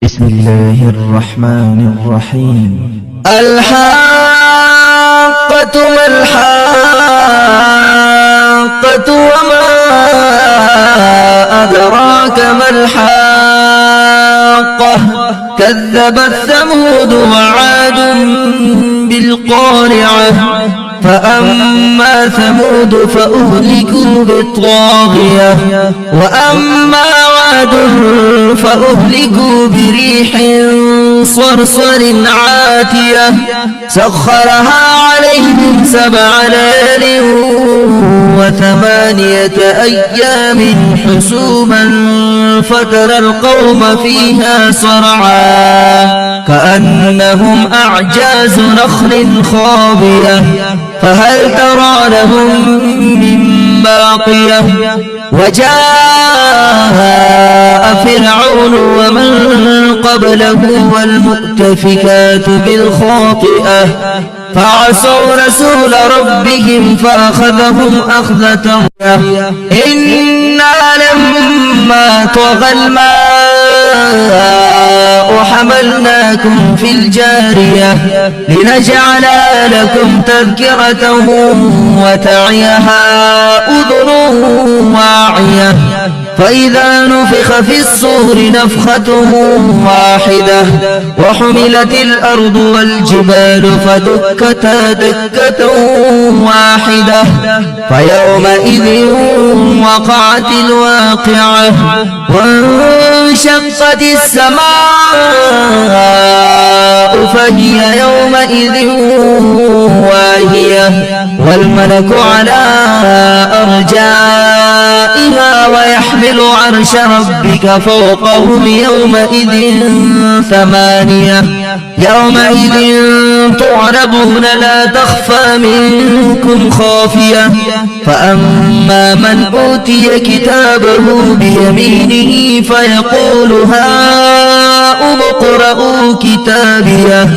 بسم الله الرحمن الرحيم. الحاقة ما الحاقة وما أدراك ما الحاقة كذبت ثمود وعاد بالقارعة فأما ثمود فأهلكوا بالطاغية وأما عاد فأهلكوا بريح صرصر عاتية سخرها عليهم 7 ليال و8 أيام حسوما فترى القوم فيها صرعا كأنهم أعجاز نخل خاوية فهل ترى لهم من باقية وجاء فرعون ومن قبله والمؤتفكات بالخاطئة فعصوا رسول ربهم فأخذهم أخذة إنا لما طغى الماء حملناكم في الجارية لنجعل لكم تذكرة وتعيها أذن واعية فإذا نفخ في الصور نفخة واحدة وحملت الأرض والجبال فدكتا دكة واحدة فيومئذ وقعت الواقعة وانشقت السماء فهي يومئذ واهية والملك على أرجائها ويحمل عرش ربك فوقهم يومئذ 8 يومئذ تعرضون لا تخفى منكم خافية فأما من أوتي كتابه بيمينه فيقول هاؤم اقرءوا كتابيه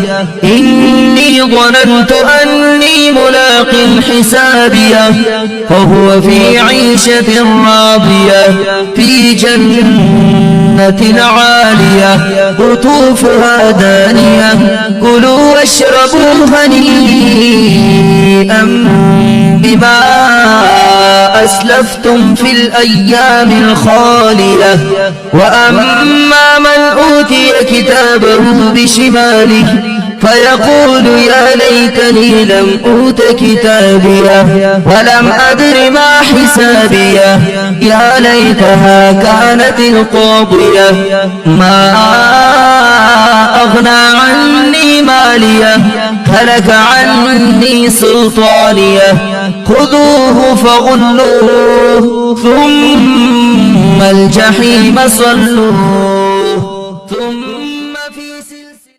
إني ظننت أني ملاق حسابيه فهو في عيشة راضية في جنة عالية قطوفها دانية كلوا واشربوا هنيئا بما أسلفتم في الأيام الخالية وأما من أوتي كتابه بشماله فيقول يا ليتني لم أوت كتابيه ولم أدر ما حسابيه يا ليتها كانت القاضية ما أغنى عني ماليه هلك عني سلطانيه خذوه فغلوه ثم الجحيم صلوه